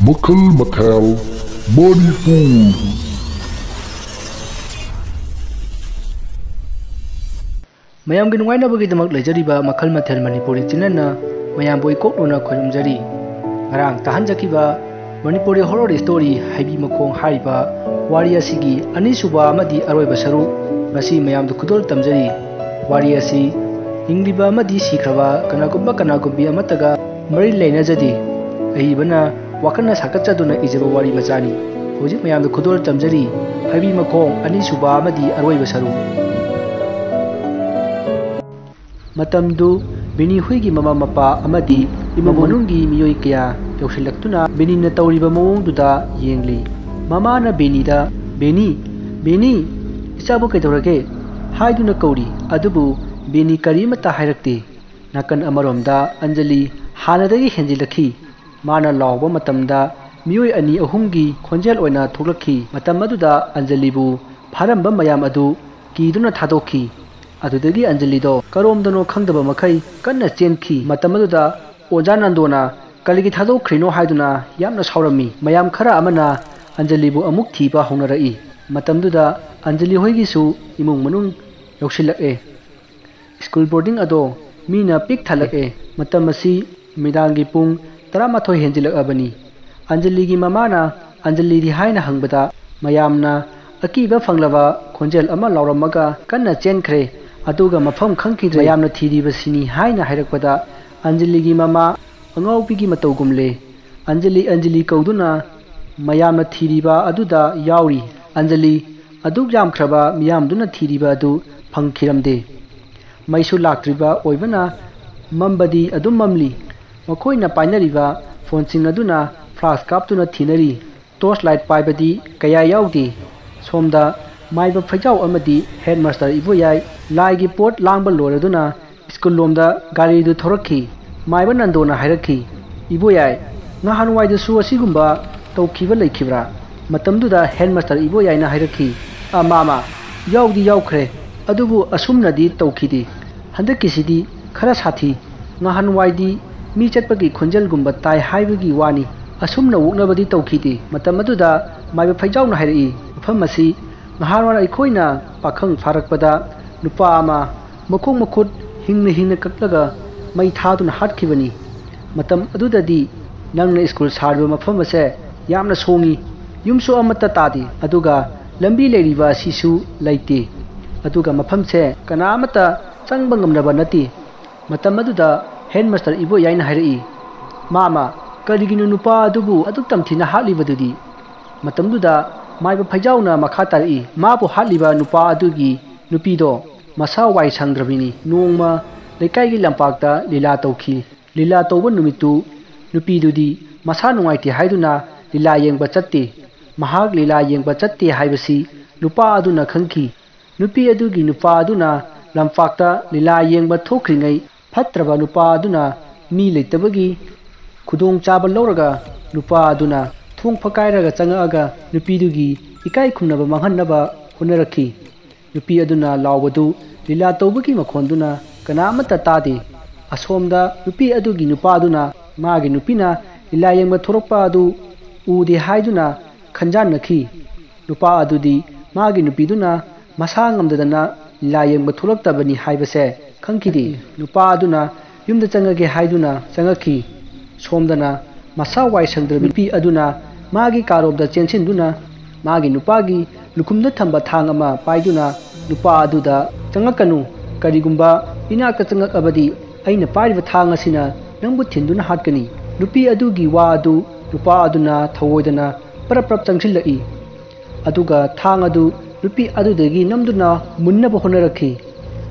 Makal Makal Manipur. Mayam gi nungai na bagi damak lejari ba makal mathel Manipuri chinana mayam boi kok nona khojum jari ngarang tahan jaki ba Manipuri horror story haibi makong hai ba wari asigi ani suba amadi aroi basaru ngasi mayam du kudol tamjari wari asi ingliba amadi sikraba kanagumbi amataga mari leina jadi ahibana wakana sakatchaduna ijaba wari machani hojik mayam du kudol tamjari haibi makong ani suba amadi aroi basaru Matamdu Beni Huigi Mama Mapa Amadi Imamonungi Miyoi Kaya Yausilaktuna Beni na tauriba mawong duda yengli Mama na Beni da Beni Isabu kaitaurage Haiduna kauri adubu Beni karimata hairakti Nakan amaromda Anjali Hanadagi henjilaki Mana lawba matamda Miyoi ani ahumgi khonjel oina thoklaki matam aduda Anjalibu pharamba mayam adu kiduna thadoki Adudagi Anjali do karomdano khangdaba makai kanna chenki matamaduda oja nandona kaligi thado khrino haiduna yamna saurami mayam khara amana Anjali bu amuk thiba hongnarai matamduda Anjali hoigi su imung manung yausilak school boarding ado mina pik thalak matamasi midangi pung 13 henjilak abani Anjali gi mamana Anjali ri haina hangbada mayamna akiba fanglaba khonjel ama lauramaga kanna chenkhre aduga mafam khangki mayamna thiriba sini haina hairakpada Anjali gi mama angaupi gi matawgumle Anjali kauduna mayamna thiriba aduda yauri Anjali adug jam khraba miyamduna thiriba adu phangkhiramde maisu laktriba oibana mambadi adum mamli makoina painariba phone sing aduna flash kaptuna thinari torch light paibadi kaya yaudi somda maiba phajau amadi headmaster iboyai laigi pot langba loraduna school lomda gari du thorakhi maiba nandona hairakhi iboyai ngahanwai du su asigumba tawkhiba leikhibra matamduda headmaster iboyai na hairakhi mama yaudi yaukhre adubu asumnadi tawkhidi handakisidi khara sathi ngahanwai di mi chatpagi khonjal gumba tai haibagi wani asumna wuknabadi tawkhidi matamaduda maiba phajau na hairai famasi Maharwana ikoina pakhang farakpada nupa ama makong makut hingna kaklaga mai thaduna hatkibani matam adudadi nangna school sarba mafam ase yamna songi yumsu amata tadi aduga lambi leiriba sisu laite aduga mafam se kana amata changba ngamnaba nati matam aduda headmaster ibo yaina hairai mama kaliginu nupa adubu aduk tamthina hatlibadudi matamduda maiba phaijauna makhatari mabu haliba nupa adugi nupido masa wai sangdrabini nongma lekai gi lampakta lila tawki lila tawba numitu nupidudi masa nungaiti haiduna lila yengba chatti mahak lila yengba chatti haibasi nupa aduna khangki nupi adugi nupa aduna lampakta lila yengba thokringai phatraba nupa aduna mi leitabagi khudong chaba lawraga nupa aduna thong phakairaga changaga nupidugi ikai khumnaba manghannaba hunarakhi nupi aduna lawbadu lila tawbagi makhonduna kanamata tadi asomda nupi adugi nupa aduna magi nupina lila yengba thorakpa adu ude haiduna khanjan nakhi nupa adudi magi nupiduna masa ngamdadana lila yengba tholaktabani haibase khangkidi nupa aduna yumda changage haiduna changakhi somdana masa wai sangdra nupi aduna magi karobda chensinduna magi nupagi lukumda thamba thang ama paiduna nupa aduda changakanu karigumba inaka changak abadi aina pariba thang asina nangbu thinduna hatkani nupi adugi wa adu nupa aduna thawoidana prap changsilai aduga thang adu nupi adudagi namduna munnaba honarakhi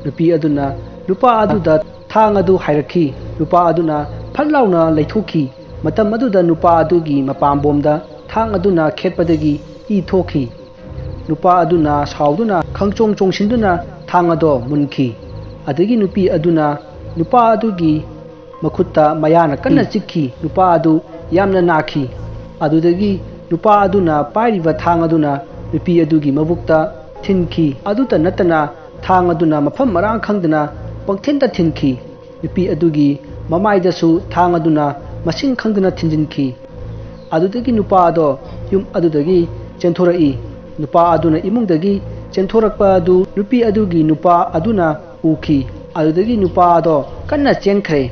nupi aduna nupa aduda thang adu hairakhi nupa aduna phallauna leithokhi matam aduda nupa adugi mapambomda thang aduna khetpadagi I thokhi nupa aduna sauduna khangchong chongsinduna thang ado munkhi adagi nupi aduna nupa adugi makhutta mayana kanna chikhi nupa adu yamna nakhi adudagi nupa aduna pairiba thang aduna nupi adugi mabukta thinki aduta natana thang aduna mafam marang khangdana pangthinta thinki nupi adugi mamaidasu thang aduna masing khangdana thinjinki adudagi nupa ado yum adudagi chenthoraki nupa aduna imungdagi chenthorakpa adu nupi adugi nupa aduna uki adudagi nupa ado kanna chenkhre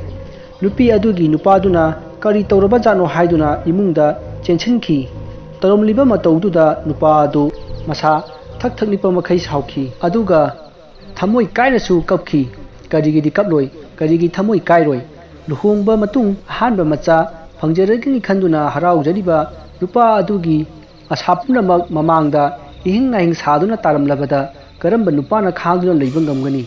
nupi adugi nupa aduna kari tawraba jano haiduna imungda chenchinki taromliba matawduda nupa adu masa thak thaknipa makhai sauki aduga thamoi kainasu kapki karigidi kaploi karigi thamoi kairoi luhongba matung hanba macha phangjaragini khanduna haraujariba nupa adugi asapnamak mamangda ihing saduna taramlabada karamba nupana khangduna leiba ngamgani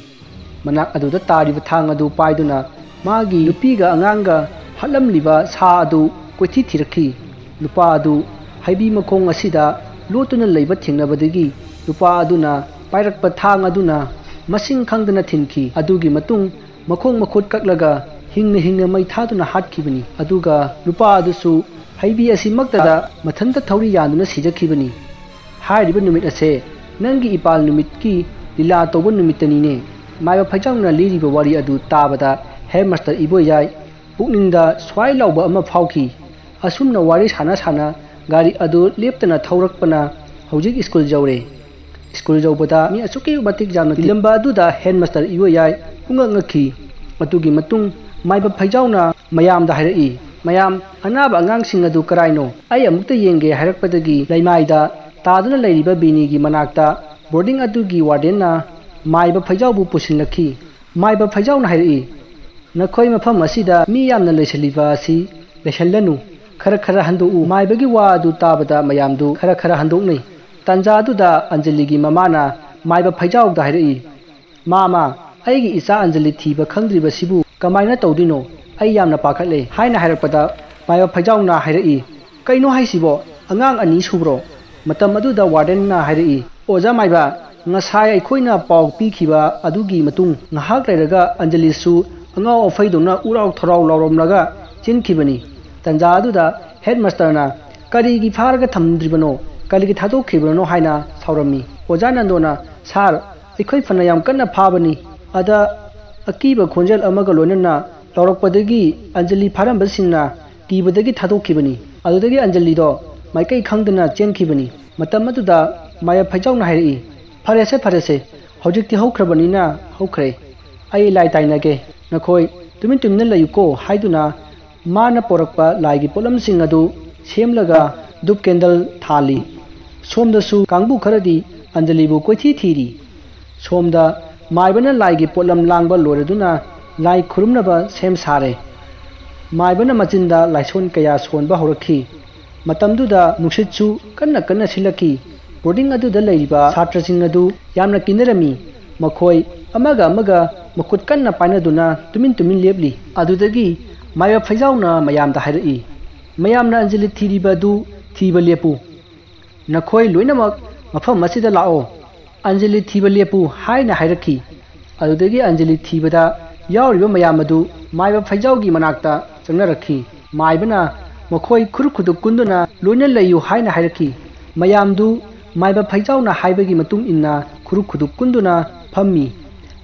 manak aduda tariba thang adu paiduna magi nupiga anganga hatlamliba sa adu koithi thirakhi nupa adu haibi makong asida lotuna leiba thingnabadagi nupa aduna pairakpa thang aduna masing khangdana thinki adugi matung makong makhut kaklaga hingna mai thaduna hatkibani aduga nupa adusu haibi asimaktada mathanta thauri yanduna sijakhibani hairiba numit ase nangi ipal numit ki lila tobo numitanine maiba phaijangna liriba wari adu tabada headmaster iboyai pukningda swai lauba ama phauki asumna wari sana gari adu leptana thaurakpana hojik school jaure school jaubada mi asuki matik jamna tilamba aduda headmaster iboyai punga ngakhi matugi matung maiba phaijawna mayamda hairi mayam anaba angangsing adu karaino ai amukta yenge hairakpadagi laimaida taduna leiriba binigi manakta boarding adugi wardenna maiba phaijawbu pusinlakhi maiba phaijawna hairi nakhoi mafam asida mi yamna leisaliba asi leisallanu khara handu maibagi wa adu tabada mayamdu khara handoknai tanja aduda anjaligi mamana maiba phaijawda hairi mama aigi isa anjali thiba khangdriba sibu kamaina tawdino ai yamna pakhatle haina hairakpada maiba phaijawna hairi kaino haisibo angang ani subro matam aduda warden na hairi oja maiba ngasai aikoina paw pikhiba adugi matung ngahak leiraga anjali su angao faidona urau thorau lawromlaga chinkhibani tanja aduda headmaster na karigi pharaga thamdribano kaligi thadokhibrano haina saurami oja nandona sar aikoi fana yam kanna phabani ada akiba khonjal amaga lonana lawrakpadagi anjali pharambasingna kibadagi thadokkhibani adudagi anjali do maikai khangdana chenkhibani matam aduda maya phaijawna hairi farese hojikti haukhrabanina haukhre ai lai tainage nakhoi tumin layuko haiduna mana porakpa laigi polamsing adu semlaga dup candle thali somdasu kangbu kharadi anjalibu koithi thiri somda maibana laigi polam langba loreduna lai khurumnaba sem sare maibana machinda laison kaya sonba horakhi matamduda nuksitchu kanna silaki boarding aduda leiriba satrasing adu yamna kinarami makhoi amaga makut kanna painaduna tumin lepli adudagi maiba phaijawna mayamda hairi mayamna anjali thiriba du thiba lepu nakhoi loinamak mafam masida lao anjali thiba lepu haina hairakhi adudagi anjali thibada yauriba mayamadu maiba phaijawgi manakta changnarakhi maibana makhoi khurukhudu kunduna loina layu haina hairakhi mayamdu maiba phaijawna haibagi matung inna khurukhudu kunduna phammi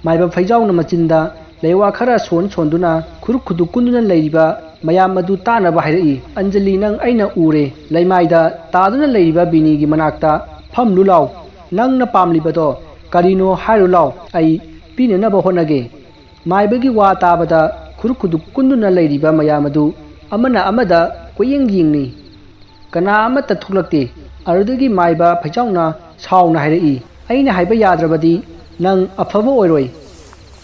maiba phaijawna machinda leiwa khara sonduna khurukhudu kunduna leiriba mayam adu tanaba hairi anjali nang aina ure leimaida taduna leiriba binigi manakta phamlu law nangna pamlibado karino hairu law ai pinenaba honage maibagi wa tabada khurukhudu kunduna leiriba mayam adu amana amada koyeng yingni kana amata thuklakte arudagi maiba phaijawna sauna hairi aina haiba yadrabadi nang afaba oiroi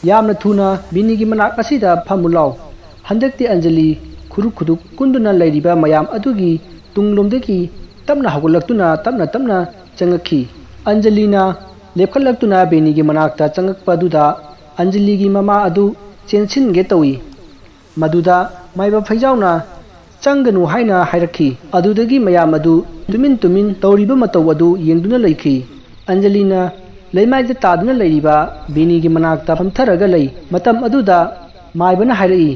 yamna thuna binigi manak asida phamulaw handakti anjali khurukhudu kunduna leiriba mayam adugi tunglomdagi tamna hagulaktuna tamna changakhi anjalina lepkhalaktuna binigi manakta changakpa duda anjaligi mama adu chensinge tawi maduda maiba phaijawna changanu haina hairakhi adudagi mayam adu tumin tawriba mataw adu yengduna leikhi anjalina leimaida taduna leiriba binigi manakta phamtharaga lei matam aduda maibana hairi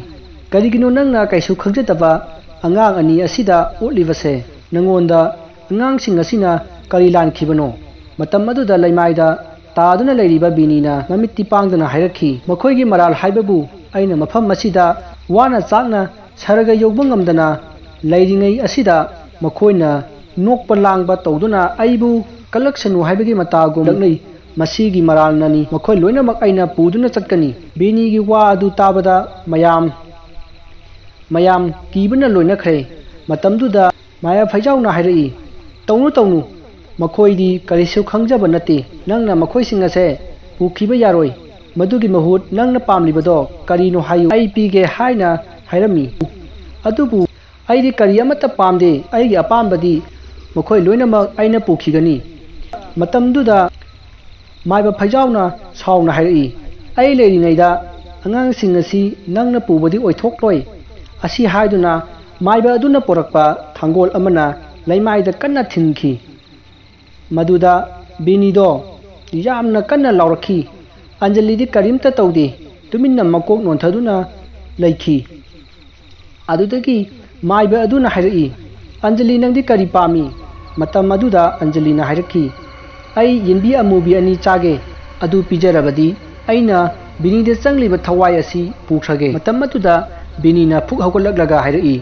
karigino nangna kaisu khangjataba angang ani asida otlibase nangonda angangsing asina kari lankhibano matam aduda leimaida taduna leiriba binina mamitti pangdana hairakhi makhoigi maral haibabu aina mafam masida wana chakna saraga yogbangamdana leiringai asida मखोइना नोकपा लांगबा तौदुना अइबु कलक्सनु हाइबगी मतागुम लक्नै मसीगी मरालननी मखोइ लोइनमक अइना पुदुना चटकनी बेनीगी वा अदु ताबदा मयाम कीबना लोइनखरे मतमदुदा माया फैजाउना हाइरई तौनु मखोइदी करिसु खंगजबा नते नंगना मखोइसिंग असे पुखिबा यारोइ मदुगी महुत नंगना पामलिबदो करिनो हायु अइ पीगे हाइना हाइरमी अदुबु अइदी करि अमता पामदे अइगी अपामबदी मखोइ लोइनमक अइना पुखिगनी मतमदुदा माइबा फैजाउना साउना हाइरई अइ लेरिङैदा अङांसिंग असि नंगना पुबदी ओइथोक्लोइ असि हाइदुना माइबा अदुना पोरकपा थांगोल अमना लैमाइदा कन्ना थिनखी मदुदा बेनीदो यामना कन्ना लाउरखी अंजलिदी करीमता तौदे तुमिन्ना मकोक नोंथदुना लैखी अदुदगी माइबा अदुना हाइरई अंजलि नंदी करी पामी मतम मदुदा अंजलिना हाइरखी अई यिनबी अमुबी अनि चागे अदु पिजरबदी अइना बेनीदे चंगलिबा थवाई असि पुखगे मतम मदुदा बेनीना फुक हौगलगलगा हाइरई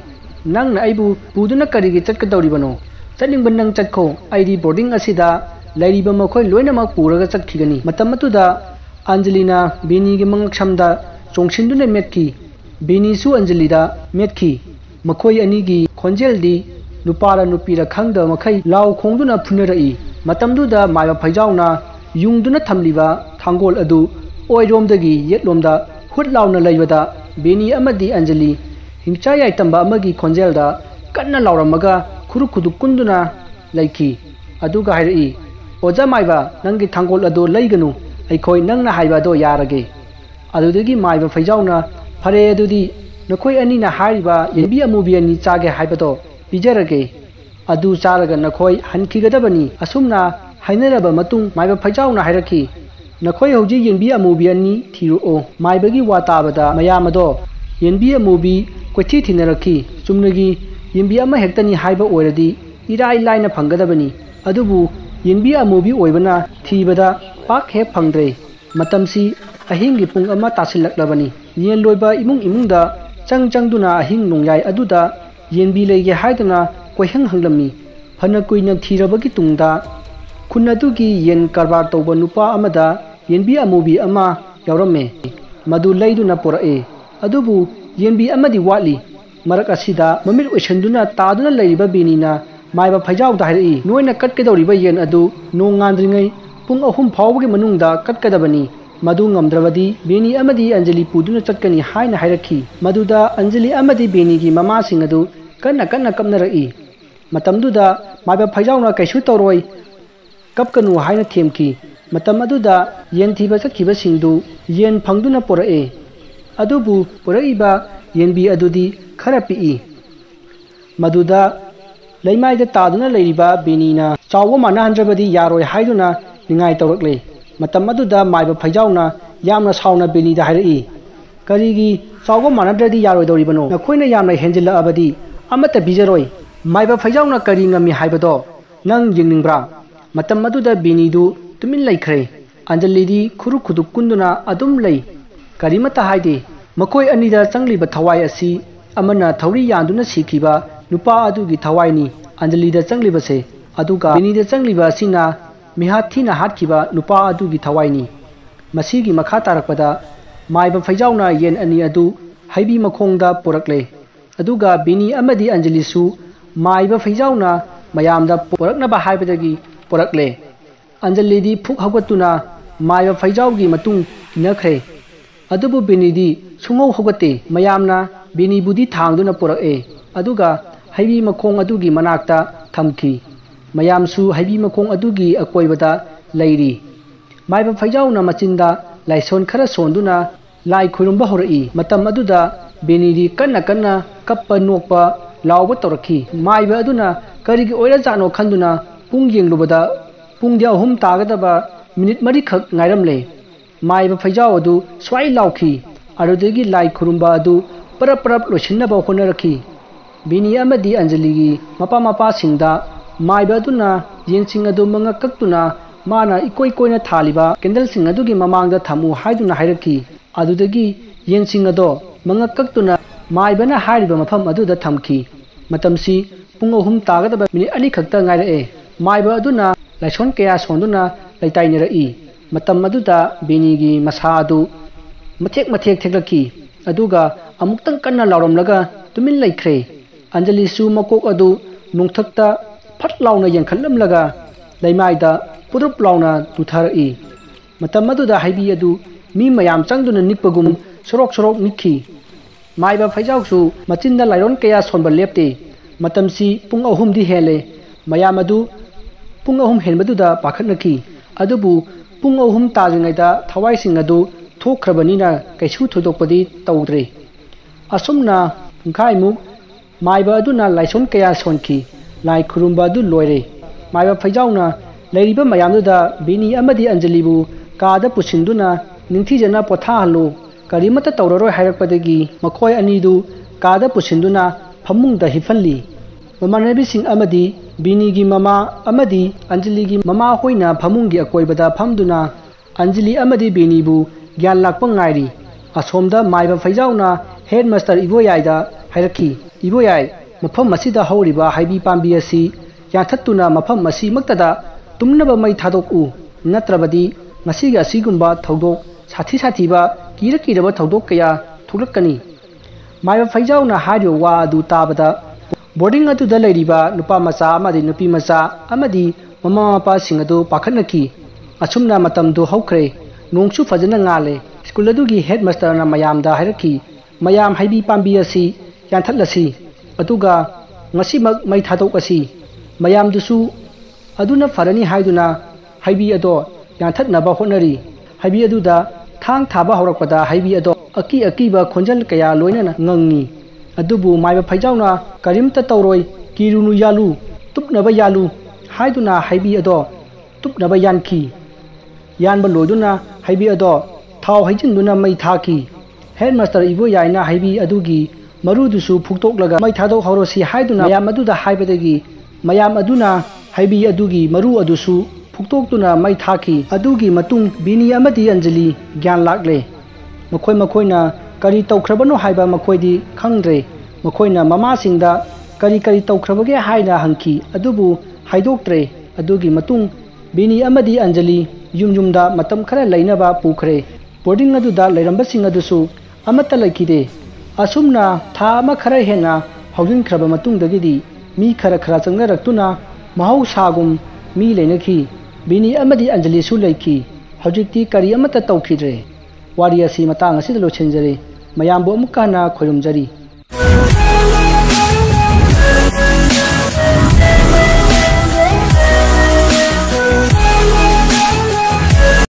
नंगना अइबु पुदुना करिगे चटकदौरिबनो चटनिंग नंग चटखो अइदी बोर्डिंग असिदा लैरिबा मखोइ लोइनमक पुरगा चटखिगनी मतम मदुदा अंजलिना बेनीगे मंगक्षमदा चोंगसिनदुना मेटखी बेनीसु अंजलिदा मेटखी मखोइ अनिगी खोंजेलदी नुपारा नुपीरा खंगदा मखै लाउ खोंदुना फुनरई मतमदुदा माइबा फैजाउना युंगदुना थमलिबा थांगोल अदु ओइरोमदगी येटलोमदा हुट लाउना लैबदा बेनी अमदी अंजलि हिंचा याइतंबा अमगी खोंजेलदा कन्ना लाउरमगा खुरु खुदु कुंदुना लैखी अदुगा हाइरई ओजा माइबा नंगी थांगोल अदु लैगनु अइखोइ नंगना हाइबादो यारगे अदुदगी माइबा फैजाउना फरे अदुदी नखोइ अनिना हाइबा येबी अमुबी अनि चागे हाइबादो पिजरगे अदु चारगा नखोइ हनखिगदबनी असुमना हाइनरबा मतुंग माइबा फैजाउना हाइरखी नखोइ हौजी येबी अमुबी अनि थिरुओ माइबगी वाताबदा मयामदो येबी अमुबी कोइथि थिनरखी चुमनगी येबी अमा हेक्तनी हाइबा ओइरदी इराइ लाइना फंगदबनी अदुबु येबी अमुबी ओइबना थीबदा पाक हे फंगद्रे मतमसी अहिंगी पुंग अमा तासिलक्लबनी येन लोइबा इमुंगदा चंगदुना अहिंग नोंयाय अदुदा येनबी लेगे हाइदना कोइहंग हंगलमी फन कुइना थीरबगी तुंगदा खुनदुगी येन कारबार तौबा नुपा अमदा येनबी अमुबी अमा यावरमे मदु लैदुना पोरए अदुबु येनबी अमदी वाली मरक असिदा ममिर ओइसंदुना तादुना लैरिबा बेनीना माइबा फैजाउदा हाइरई नोइना कटकेदौरिबा येन अदु नोंग गांद्रिङै पुंग अहुम फावबगी मनुंगदा कटकदबनी मदु ngamdrabadi beni amadi anjali puduna chatkani haina hairaki maduda anjali amadi beni gi mama singadu kanna kapnarai matamduda maiba phaijauna kaisu toroi kapkanu haina themki matam aduda yen thiba chakhiba singdu yen phangduna porae adubu poraiba yenbi adudi khara pi maduda leimaida taduna leiriba benina chawo mana handrabadi yaroi haiduna ningai tawrakle मतम अदुदा माइबा फैजाउना यामना साउना बेनीदा हाइरई करिगी चावो मानद्रदी यारोइदौरिबनो नखोइना यामना हेंजिलअबदी अमत बिजरोइ माइबा फैजाउना करि ngami हाइबदो नंग यिंगनिंब्रा मतम अदुदा बेनीदु तुमिन लैखरे अंजलिदी खुरु खुदु कुंदुना अदुम लै करिमता हाइदे मखोइ अनिदा चंगलिबा थवाई असि अमना थौरी यान्दुना सिखिबा नुपा अदुगी थवाईनी अंजलिदा चंगलिबसे अदुगा बेनीदा चंगलिबा सिना मिहाथीना हाटखिबा नुपा अदुगी थवाईनी मसीगी मखा तारकपदा माइबा फैजाउना येन अनि अदु हाइबी मखोंगदा पोरकले अदुगा बेनी अमदी अंजलिसु माइबा फैजाउना मयामदा पोरकनबा हाइबदगी पोरकले अंजलिदी फुक हगतुना माइबा फैजाउगी मतुंग नखरे अदुबु बेनीदी सुंगौ हगते मयामना बेनीबुदी थांगदुना पोरकए अदुगा हाइबी मखोंग अदुगी मनाक्ता थमखी मयामसु हाइबी मखोंग अदुगी अकोइबदा लैरी माइबा फैजाउना मचिंदा लाइसोन खरा सोंदुना लाई खुरुंबा होरई मतम अदुदा बेनीदी कन्ना कप्पा नोकपा लावबा तौरखी माइबा अदुना करिगी ओइरा जानो खंदुना पुंग येंगलुबदा पुंगदि अहुम तागदबा मिनिट मरी खक ngaइरमले माइबा फैजाउ अदु स्वाइ लाउखी अरुदेगी लाई खुरुंबा अदु परप लोसिनबा होनरखी बेनी अमदी अंजलिगी मपा सिंगदा माइबा अदुना येंसिंग अदु मंगा कक्तुना माना इकोइ कोइना थालिबा कैंडल सिंग अदुगी ममांगदा थमु हाइदुना हाइरकी अदुदगी येंसिंग अदो मंगा कक्तुना माइबना हारिबा मफम अदुदा थमखी मतमसी pung ahum tagadaba minute ani khakta ngairae maiba aduna laison kaya sonduna laitainara matam aduda Beni gi masa adu mathek theklaki aduga amuktang kanna lauramlaga tumin laikre Anjali su makok adu nungthakta phat launa yankhallamlaga laimaida purup launa tutharai matam aduda haibi adu mi mayam changduna nikpagum sorok nikhi maiba faijau su machinda lairon kaya sonba lepte matamsi pung ahum di hele mayam adu pung ahum henbaduda pakhatnaki adubu pung ahum tajingaida thawai sing adu thokkhrabanina kaisu thodokpadi tawdre asumna pungkhaimu maiba aduna laison kaya sonki lai khurumba adu loire maiba phaijauna leiriba mayamduda Beni amadi Anjali bu kaada pusinduna ningthijana potha halu karimata tawraroi hairakpadagi makhoi anidu kaada pusinduna phamungda hifalli mamanabi sing amadi Beni gi mama amadi Anjali gi mama hoina phamungi akoibada phamduna Anjali amadi Beni bu gyan lakpa ngairi asomda maiba phaijauna headmaster Iboyaida hairaki Iboyai mafam masida hauriba haibi pambi asi yathattuna mafam masi maktada tumnaba mai thadok natrabadi masiga asigumba thodok sathi ba kiraba thodok kaya thulakani maiba phaijauna hario wa adu tabada boarding atu da leiriba nupa macha amadi nupi macha amadi mama mapa singadu pakhanaki asumna matamdu haukhre nongsu fajana ngale school adugi headmaster na mayamda hairaki mayam haibi pambi asi yanthatlasi aduga ngasimak mai thadok asi mayam dusu aduna farani haiduna haibi ado yanthatnaba honari haibi aduda thang thaba horakpada haibi ado aki ba khonjal kaya loina ngangi adubu maiba phaijauna karimta tawroi kirunu yalu tupnaba yalu haiduna haibi ado tupnaba yanki yanba loiduna haibi ado thau haijinduna mai thaki headmaster Iboyaina haibi adugi marudusu phuktoklaga mai thadok horosi haiduna mayam aduda haibadagi mayam aduna haibi adugi maru adusu phuktoktuna mai thaki adugi matung Beni amadi Anjali gyan lakle makhoi kari tawkhrabano haiba makhoidi khangdre makhoina mama singda kari tawkhrabage haina hangki adubu haidoktre adugi matung Beni amadi Anjali yumda matam khara lainaba pukhre boarding aduda lairamba sing adusu amata laikide asumna tha ama khara hena haujin khraba matungdagidi mi khara changnaraktuna mahau sagum mi leinaki Beni amadi Anjali su laiki haujikti kari amata tawkhidre wari asi matang asi lo chenjare mayambo amukana khoirumjari